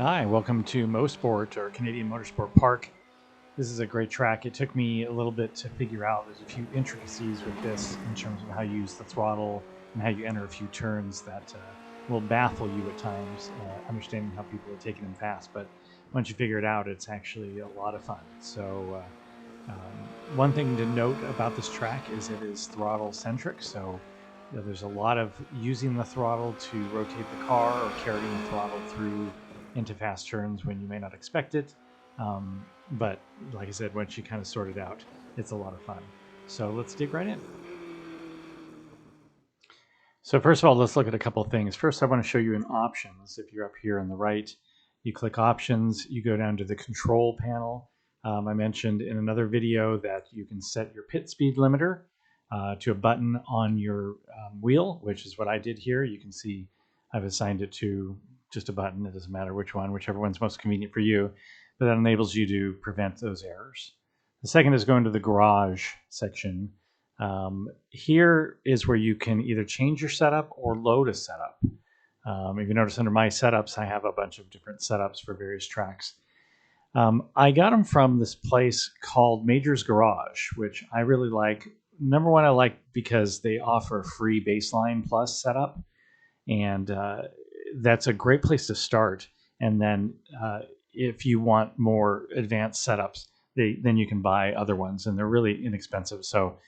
Hi, welcome to Mosport, or Canadian Motorsport Park. This is a great track. It took me a little bit to figure out. There's a few intricacies with this in terms of how you use the throttle and how you enter a few turns that will baffle you at times, understanding how people are taking them fast. But once you figure it out, it's actually a lot of fun. So one thing to note about this track is it is throttle centric. So there's a lot of using the throttle to rotate the car or carrying the throttle through into fast turns when you may not expect it. But like I said, once you kind of sort it out, it's a lot of fun. So let's dig right in. So first of all, let's look at a couple of things. First, I want to show you in options. If you're up here on the right, you click options, you go down to the control panel. I mentioned in another video that you can set your pit speed limiter to a button on your wheel, which is what I did here. You can see I've assigned it to just a button. It doesn't matter which one, whichever one's most convenient for you, but that enables you to prevent those errors. The second is going to the garage section. Here is where you can either change your setup or load a setup. If you notice under my setups, I have a bunch of different setups for various tracks. I got them from this place called Major's Garage, which I really like. Number one, I like because they offer free baseline plus setup, and that's a great place to start. And then if you want more advanced setups, then you can buy other ones, and they're really inexpensive. So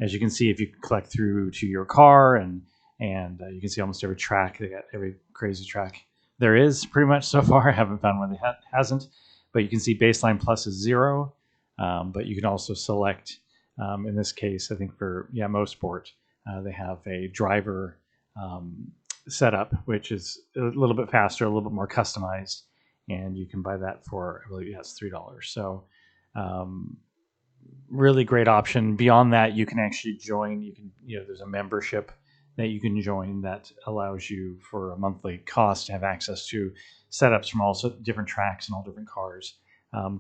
as you can see, if you click through to your car, and you can see almost every track, they got every crazy track there is pretty much so far. I haven't found one that hasn't, but you can see baseline plus is 0. But you can also select, in this case, I think for Mosport, they have a driver setup, which is a little bit faster, a little bit more customized, and you can buy that for, I believe, it's $3. So really great option. Beyond that, you can actually join. There's a membership that you can join that allows you, for a monthly cost, to have access to setups from all different tracks and all different cars,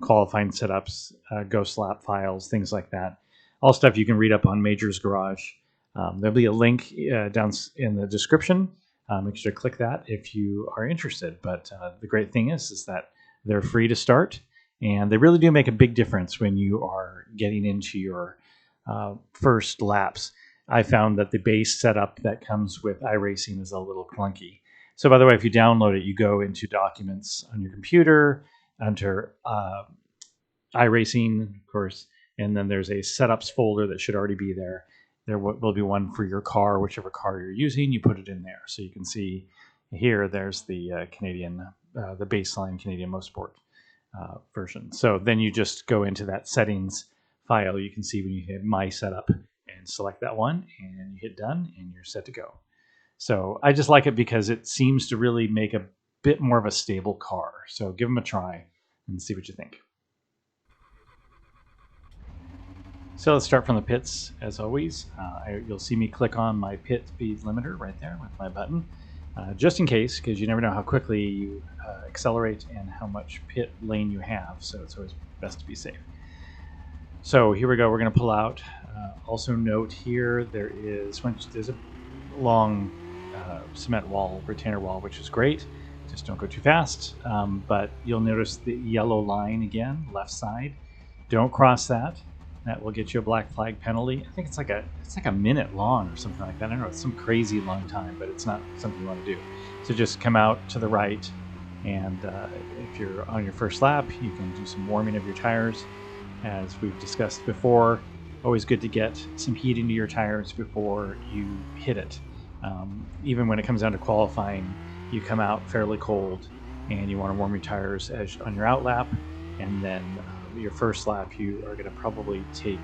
qualifying setups, ghost lap files, things like that. All stuff you can read up on Major's Garage. There'll be a link down in the description. Make sure to click that if you are interested. But the great thing is that they're free to start, and they really do make a big difference when you are getting into your first laps. I found that the base setup that comes with iRacing is a little clunky. So by the way, if you download it, you go into Documents on your computer, under iRacing, of course, and then there's a Setups folder that should already be there. There will be one for your car, whichever car you're using, you put it in there. So you can see here, there's the the baseline Canadian Mosport version. So then you just go into that settings file. You can see when you hit My Setup and select that one, and you hit Done, and you're set to go. So I just like it because it seems to really make a bit more of a stable car. So give them a try and see what you think. So let's start from the pits, as always. You'll see me click on my pit speed limiter right there with my button, just in case, because you never know how quickly you accelerate and how much pit lane you have, so it's always best to be safe. So here we go, we're going to pull out. Also note here, there's a long cement wall, retainer wall, which is great. Just don't go too fast. But you'll notice the yellow line again, left side. Don't cross that. That will get you a black flag penalty. I think it's like a minute long or something like that. I don't know, it's some crazy long time, but it's not something you want to do. So just come out to the right, and if you're on your first lap, you can do some warming of your tires. As we've discussed before, always good to get some heat into your tires before you hit it. Even when it comes down to qualifying, you come out fairly cold, and you want to warm your tires on your out lap, and then your first lap, you are going to probably take,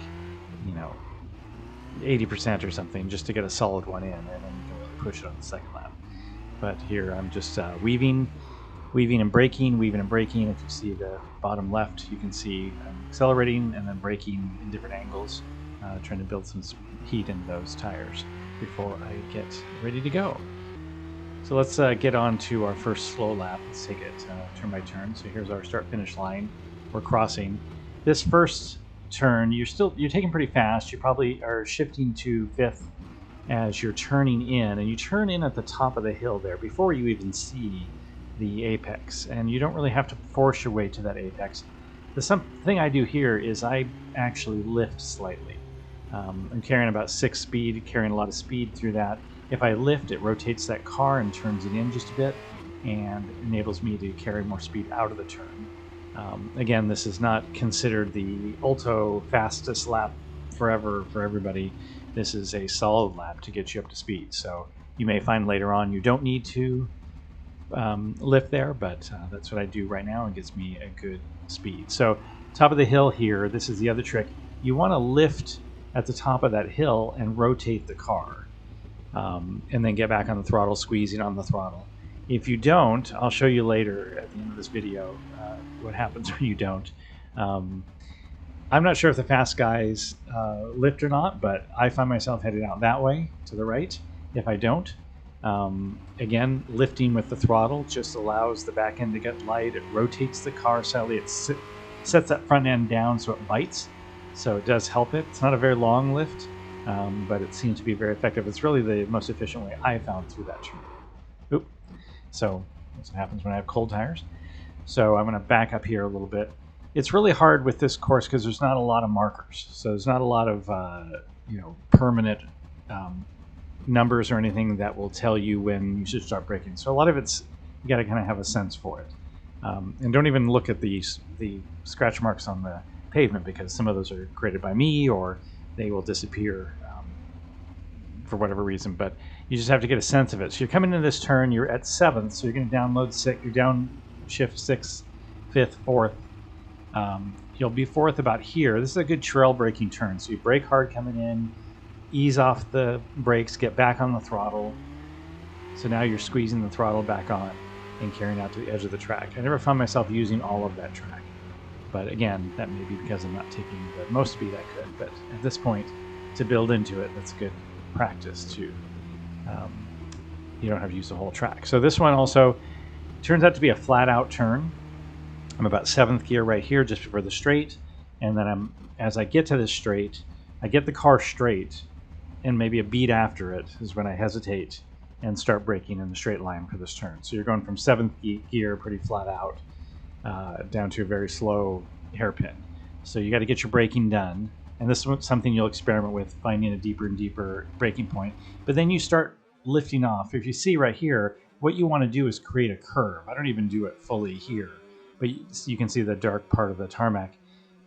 80% or something just to get a solid one in, and then you can really push it on the second lap. But here I'm just weaving and braking. If you see the bottom left, you can see I'm accelerating and then braking in different angles, trying to build some heat into those tires before I get ready to go. So let's get on to our first slow lap. Let's take it turn by turn. So here's our start-finish line. We're crossing this first turn. You're taking pretty fast. You probably are shifting to 5th as you're turning in, and you turn in at the top of the hill there before you even see the apex, and you don't really have to force your way to that apex. The thing I do here is I actually lift slightly. I'm carrying about 6 speed, carrying a lot of speed through that. If I lift, it rotates that car and turns it in just a bit, and enables me to carry more speed out of the turn. Again, this is not considered the ultra fastest lap forever for everybody. This is a solid lap to get you up to speed. So you may find later on you don't need to lift there, but that's what I do right now and gets me a good speed. So top of the hill here, this is the other trick. You want to lift at the top of that hill and rotate the car, and then get back on the throttle, squeezing on the throttle. If you don't, I'll show you later at the end of this video what happens when you don't. I'm not sure if the fast guys lift or not, but I find myself headed out that way to the right if I don't. Again, lifting with the throttle just allows the back end to get light. It rotates the car slightly. It sets that front end down so it bites. So it does help it. It's not a very long lift, but it seems to be very effective. It's really the most efficient way I found through that turn. Oop. So that's what happens when I have cold tires. So I'm going to back up here a little bit. It's really hard with this course because there's not a lot of markers. So there's not a lot of permanent numbers or anything that will tell you when you should start braking. So a lot of it's, you got to kind of have a sense for it. And don't even look at the scratch marks on the pavement, because some of those are created by me or they will disappear for whatever reason. But you just have to get a sense of it. So you're coming into this turn, you're at 7th, so you're going to download 6, you're downshift 6th, 5th, 4th. You'll be 4th about here. This is a good trail braking turn. So you brake hard coming in, ease off the brakes, get back on the throttle. So now you're squeezing the throttle back on and carrying out to the edge of the track. I never found myself using all of that track. But again, that may be because I'm not taking the most speed I could. But at this point, to build into it, that's good practice too. You don't have to use the whole track. So this one also turns out to be a flat out turn. I'm about 7th gear right here just before the straight. And then as I get to this straight, I get the car straight, and maybe a beat after it is when I hesitate and start braking in the straight line for this turn. So you're going from 7th gear, pretty flat out, down to a very slow hairpin. So you got to get your braking done. And this is something you'll experiment with, finding a deeper and deeper braking point. But then you start lifting off. If you see right here, what you want to do is create a curve. I don't even do it fully here, but you can see the dark part of the tarmac.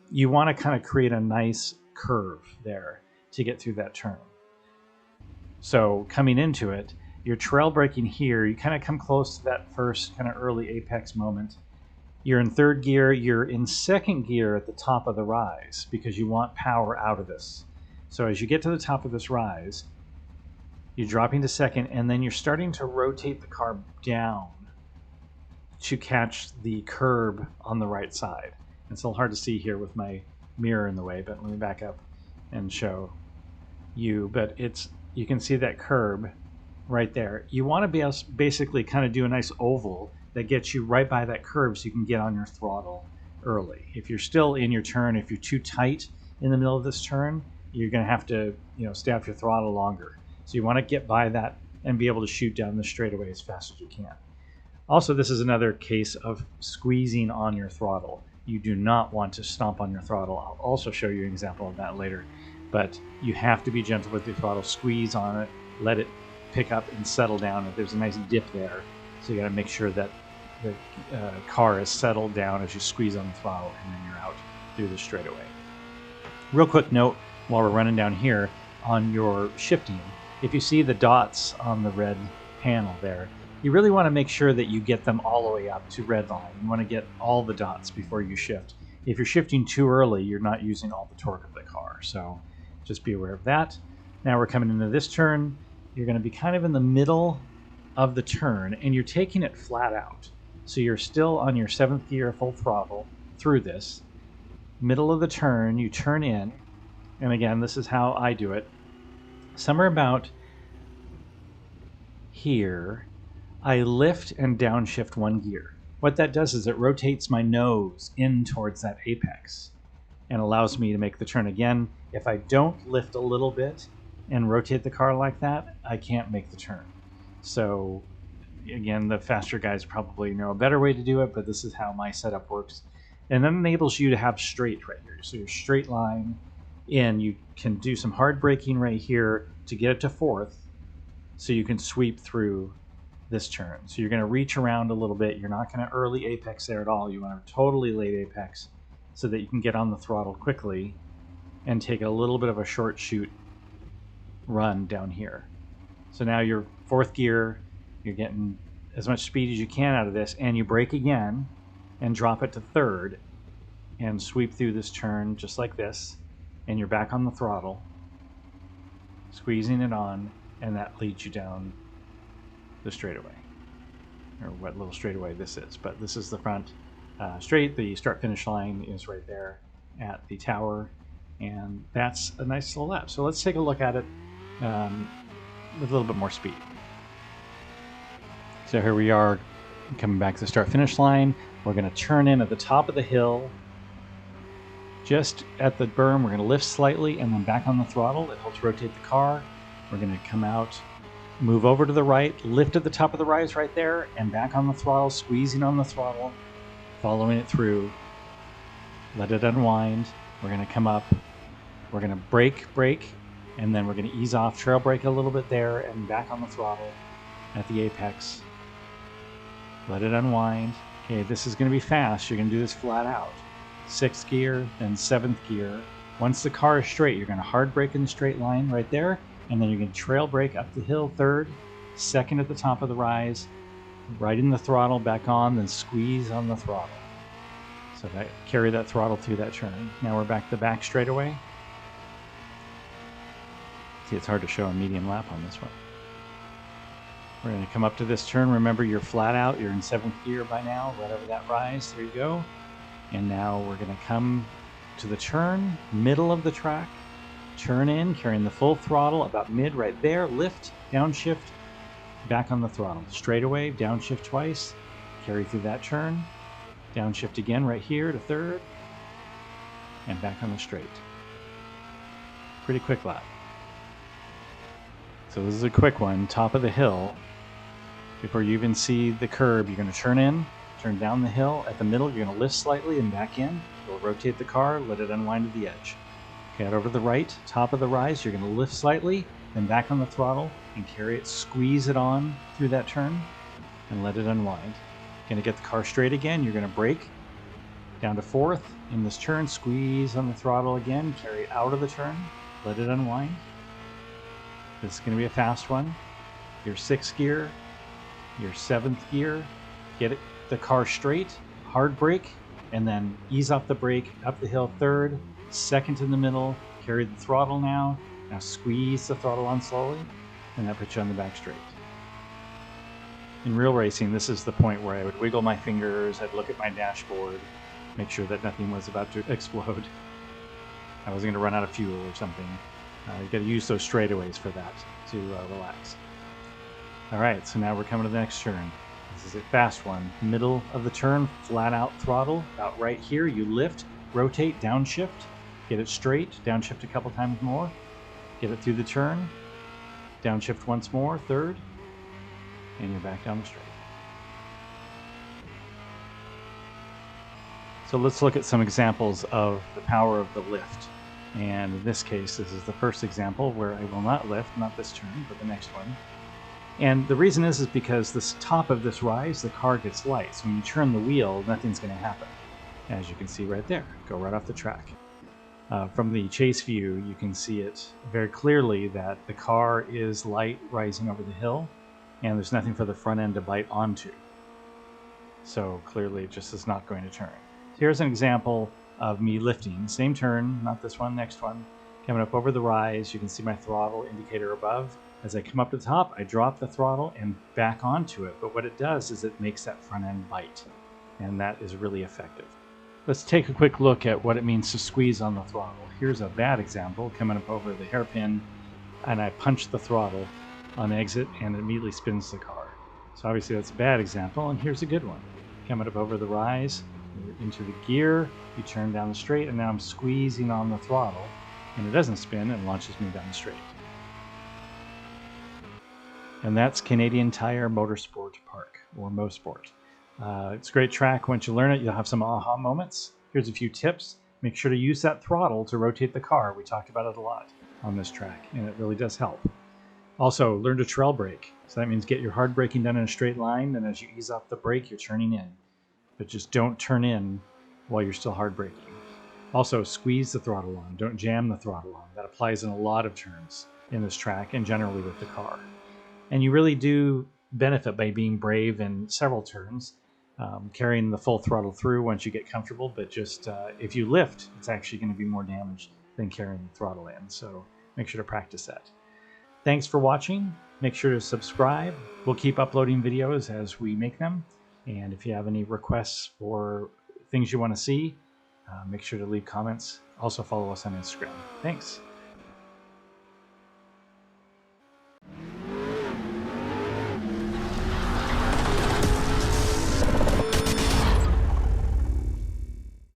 You want to kind of create a nice curve there to get through that turn. So coming into it, you're trail braking here. You kind of come close to that first kind of early apex moment. You're in 3rd gear. You're in 2nd gear at the top of the rise because you want power out of this. So as you get to the top of this rise, you're dropping to 2nd, and then you're starting to rotate the car down to catch the curb on the right side. It's a little hard to see here with my mirror in the way, but let me back up and show you. But you can see that curb right there. You want to be able to basically kind of do a nice oval that gets you right by that curb so you can get on your throttle early. If you're still in your turn, if you're too tight in the middle of this turn, you're going to have to stay off your throttle longer. So you want to get by that and be able to shoot down the straightaway as fast as you can. Also, this is another case of squeezing on your throttle. You do not want to stomp on your throttle. I'll also show you an example of that later. But you have to be gentle with your throttle. Squeeze on it, let it pick up and settle down. If there's a nice dip there, so you got to make sure that the car is settled down as you squeeze on the throttle, and then you're out through the straightaway. Real quick note while we're running down here on your shifting. If you see the dots on the red panel there, you really want to make sure that you get them all the way up to red line. You want to get all the dots before you shift. If you're shifting too early, you're not using all the torque of the car. So just be aware of that. Now we're coming into this turn. You're going to be kind of in the middle of the turn, and you're taking it flat out. So you're still on your 7th gear full throttle through this. Middle of the turn, you turn in. And again, this is how I do it. Somewhere about here, I lift and downshift 1 gear. What that does is it rotates my nose in towards that apex and allows me to make the turn again. If I don't lift a little bit and rotate the car like that, I can't make the turn. So Again, the faster guys probably know a better way to do it, but this is how my setup works. And that enables you to have straight right here. So your straight line in, you can do some hard braking right here to get it to fourth, so you can sweep through this turn. So you're going to reach around a little bit. You're not going to early apex there at all. You want to totally late apex so that you can get on the throttle quickly and take a little bit of a short shoot run down here. So now you're fourth gear, you're getting as much speed as you can out of this, and you brake again and drop it to third and sweep through this turn just like this, and you're back on the throttle, squeezing it on, and that leads you down the straightaway, or what little straightaway this is. But this is the front straight. The start finish line is right there at the tower, and that's a nice little lap. So let's take a look at it with a little bit more speed. So here we are coming back to the start finish line. We're going to turn in at the top of the hill, just at the berm. We're going to lift slightly and then back on the throttle. It helps rotate the car. We're going to come out, move over to the right, lift at the top of the rise right there, and back on the throttle, squeezing on the throttle, following it through, let it unwind. We're going to come up, we're going to brake, and then we're going to ease off, trail brake a little bit there, and back on the throttle at the apex. Let it unwind. Okay, this is going to be fast. You're going to do this flat out. 6th gear, then 7th gear. Once the car is straight, you're going to hard brake in the straight line right there, and then you're going to trail brake up the hill, 3rd, 2nd at the top of the rise, right in the throttle, back on, then squeeze on the throttle. So that, carry that throttle through that turn. Now we're back to the back straightaway. See, it's hard to show a medium lap on this one. We're going to come up to this turn. Remember, you're flat out. You're in 7th gear by now, right over that rise. There you go. And now we're going to come to the turn, middle of the track. Turn in, carrying the full throttle, about mid right there. Lift, downshift, back on the throttle. Straightaway, downshift twice. Carry through that turn. Downshift again right here to 3rd. And back on the straight. Pretty quick lap. So this is a quick one, top of the hill. Before you even see the curb, you're going to turn in, turn down the hill. At the middle, you're going to lift slightly and back in. You'll rotate the car, let it unwind to the edge. Okay, out over to the right, top of the rise, you're going to lift slightly, then back on the throttle and carry it, squeeze it on through that turn and let it unwind. Going to get the car straight again. You're going to brake down to 4th in this turn, squeeze on the throttle again, carry it out of the turn, let it unwind. This is going to be a fast one. Your 6th gear, your 7th gear, get the car straight, hard brake, and then ease off the brake, up the hill 3rd, 2nd in the middle, carry the throttle now. Now squeeze the throttle on slowly, and that puts you on the back straight. In real racing, this is the point where I would wiggle my fingers, I'd look at my dashboard, make sure that nothing was about to explode. I was going to run out of fuel or something. You got to use those straightaways for that to relax. All right, so now we're coming to the next turn. This is a fast one. Middle of the turn, flat out throttle. About right here, you lift, rotate, downshift, get it straight, downshift a couple times more, get it through the turn, downshift once more, 3rd, and you're back down the straight. So let's look at some examples of the power of the lift. And in this case, this is the first example where I will not lift, not this turn, but the next one. And the reason is because the top of this rise, the car gets light. So when you turn the wheel, nothing's going to happen. As you can see right there, go right off the track. From the chase view, you can see it very clearly that the car is light rising over the hill, and there's nothing for the front end to bite onto. So clearly it just is not going to turn. Here's an example of me lifting. Same turn, not this one, next one. Coming up over the rise, you can see my throttle indicator above. As I come up to the top, I drop the throttle and back onto it. But what it does is it makes that front end bite. And that is really effective. Let's take a quick look at what it means to squeeze on the throttle. Here's a bad example, coming up over the hairpin, and I punch the throttle on exit and it immediately spins the car. So obviously that's a bad example, and here's a good one. Coming up over the rise, into the gear, you turn down the straight, and now I'm squeezing on the throttle, and it doesn't spin and launches me down the straight. and that's Canadian Tire Motorsport Park, or Mosport. It's a great track. Once you learn it, you'll have some aha moments. Here's a few tips. Make sure to use that throttle to rotate the car. We talked about it a lot on this track, and it really does help. Also, learn to trail brake. So that means get your hard braking done in a straight line, and as you ease off the brake, you're turning in. But just don't turn in while you're still hard braking. Also, squeeze the throttle on. Don't jam the throttle on. That applies in a lot of turns in this track and generally with the car. And you really do benefit by being brave in several turns, carrying the full throttle through once you get comfortable. But just if you lift, it's actually going to be more damage than carrying the throttle in. So make sure to practice that. Thanks for watching. Make sure to subscribe. We'll keep uploading videos as we make them. And if you have any requests for things you want to see, make sure to leave comments. Also follow us on Instagram. Thanks.